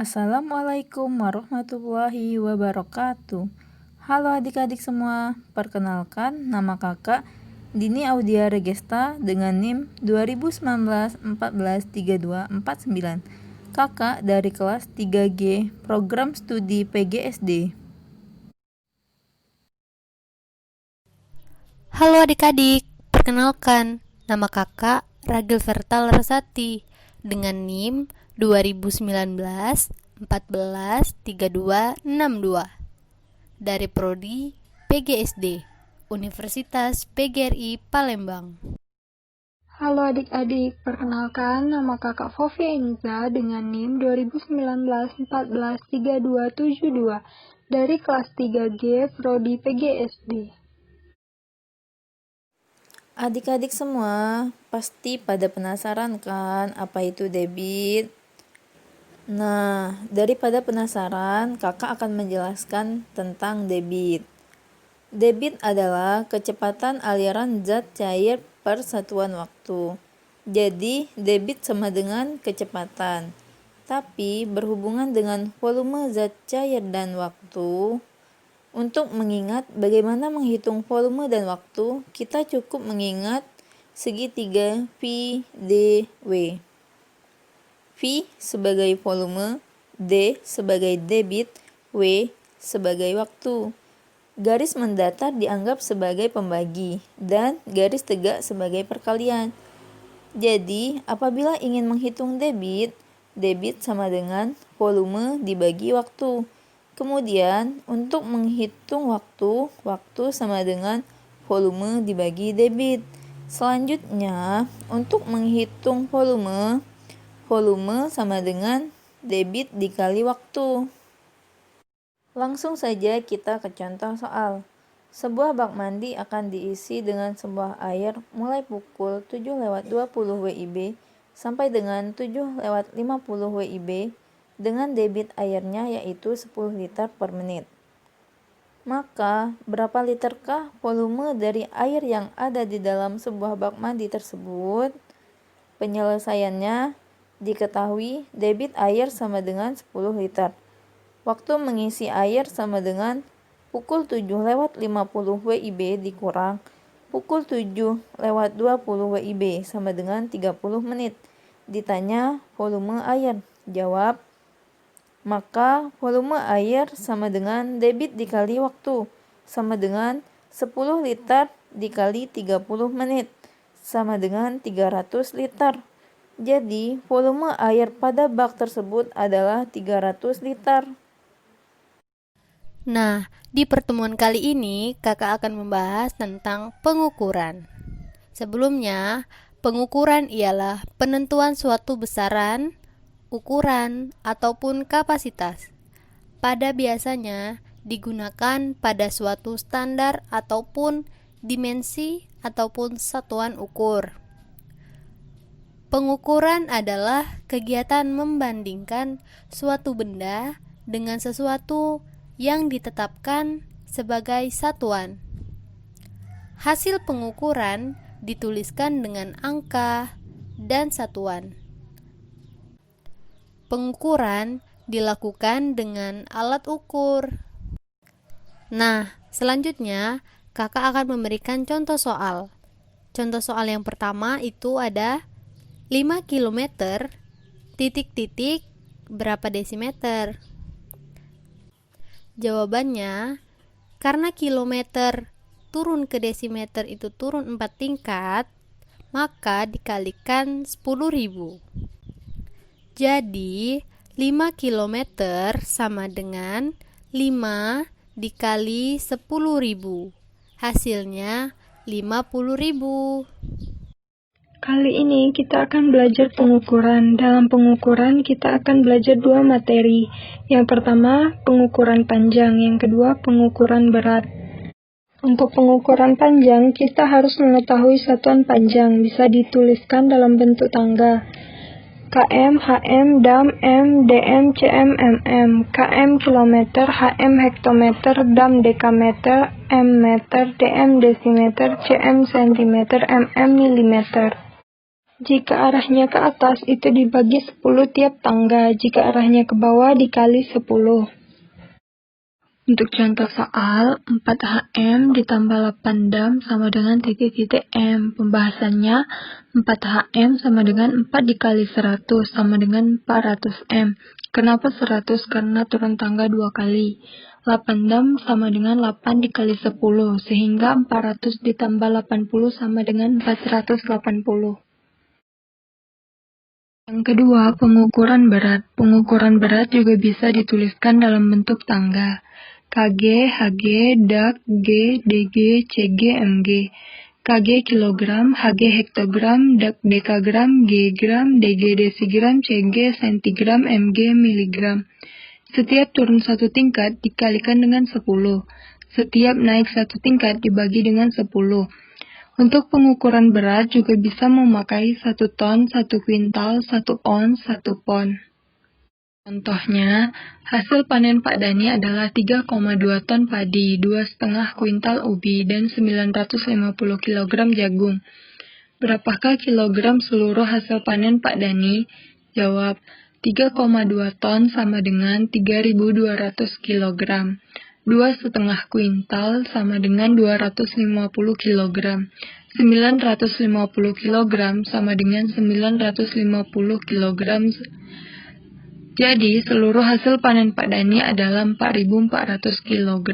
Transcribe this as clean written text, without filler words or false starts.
Assalamualaikum warahmatullahi wabarakatuh. Halo adik-adik semua, perkenalkan nama kakak Dini Audia Regesta dengan NIM 2019-14-3249. Kakak dari kelas 3G Program Studi PGSD. Halo adik-adik, perkenalkan, nama kakak Ragil Vertal Rasati dengan NIM 2019-14-3262 dari Prodi PGSD, Universitas PGRI Palembang. Halo adik-adik, perkenalkan nama kakak Fofi Eniza dengan NIM 2019-14-3272 dari kelas 3G Prodi PGSD. Adik-adik semua pasti pada penasaran kan apa itu debit? Nah, daripada penasaran, kakak akan menjelaskan tentang debit. Debit adalah kecepatan aliran zat cair per satuan waktu. Jadi, debit sama dengan kecepatan. Tapi berhubungan dengan volume zat cair dan waktu. Untuk mengingat bagaimana menghitung volume dan waktu, kita cukup mengingat segitiga V, D, W. V sebagai volume, D sebagai debit, W sebagai waktu. Garis mendatar dianggap sebagai pembagi dan garis tegak sebagai perkalian. Jadi, apabila ingin menghitung debit, debit sama dengan volume dibagi waktu. Kemudian, untuk menghitung waktu, waktu sama dengan volume dibagi debit. Selanjutnya, untuk menghitung volume, volume sama dengan debit dikali waktu. Langsung saja kita ke contoh soal. Sebuah bak mandi akan diisi dengan sebuah air mulai pukul 7:20 WIB sampai dengan 7:50 WIB dengan debit airnya yaitu 10 liter per menit. Maka, berapa literkah volume dari air yang ada di dalam sebuah bak mandi tersebut? Penyelesaiannya diketahui debit air sama dengan 10 liter. Waktu mengisi air sama dengan pukul 7:50 WIB dikurang pukul 7:20 WIB sama dengan 30 menit. Ditanya volume air. Jawab, maka volume air sama dengan debit dikali waktu sama dengan 10 liter dikali 30 menit sama dengan 300 liter. Jadi, volume air pada bak tersebut adalah 300 liter. Nah, di pertemuan kali ini kakak akan membahas tentang pengukuran. Sebelumnya, pengukuran ialah penentuan suatu besaran, ukuran, ataupun kapasitas. Pada biasanya digunakan pada suatu standar ataupun dimensi ataupun satuan ukur. Pengukuran adalah kegiatan membandingkan suatu benda dengan sesuatu yang ditetapkan sebagai satuan. Hasil pengukuran dituliskan dengan angka dan satuan. Pengukuran dilakukan dengan alat ukur. Nah, selanjutnya kakak akan memberikan contoh soal. Contoh soal yang pertama itu ada 5 km titik-titik berapa desimeter? Jawabannya, karena kilometer turun ke desimeter itu turun 4 tingkat, maka dikalikan 10.000. Jadi, 5 km sama dengan 5 dikali 10.000. Hasilnya 50.000. Kali ini kita akan belajar pengukuran. Dalam pengukuran kita akan belajar dua materi. Yang pertama, pengukuran panjang. Yang kedua, pengukuran berat. Untuk pengukuran panjang, kita harus mengetahui satuan panjang. Bisa dituliskan dalam bentuk tangga. km, hm, dam, m, dm, cm, mm. km kilometer, hm hektometer, dam dekameter, m meter, dm desimeter, cm sentimeter, mm milimeter. Jika arahnya ke atas, itu dibagi 10 tiap tangga. Jika arahnya ke bawah, dikali 10. Untuk contoh soal, 4HM ditambah 8 dam sama dengan 3,M. Pembahasannya, 4HM sama dengan 4 dikali 100 sama dengan 400M. Kenapa 100? Karena turun tangga 2 kali. 8 dam sama dengan 8 dikali 10, sehingga 400 ditambah 80 sama dengan 480. Yang kedua, pengukuran berat. Pengukuran berat juga bisa dituliskan dalam bentuk tangga. KG, HG, DAK, G, DG, CG, MG. KG kilogram, HG hektogram, DAK dekagram, G gram, DG desigram, CG sentigram, MG miligram. Setiap turun 1 tingkat dikalikan dengan 10. Setiap naik 1 tingkat dibagi dengan 10. Untuk pengukuran berat juga bisa memakai 1 ton, 1 kuintal, 1 ons, 1 pon. Contohnya, hasil panen Pak Dani adalah 3,2 ton padi, 2,5 kuintal ubi, dan 950 kg jagung. Berapakah kilogram seluruh hasil panen Pak Dani? Jawab, 3,2 ton sama dengan 3.200 kg. 2,5 kuintal sama dengan 250 kg. 950 kg sama dengan 950 kg. Jadi, seluruh hasil panen Pak Dani adalah 4.400 kg.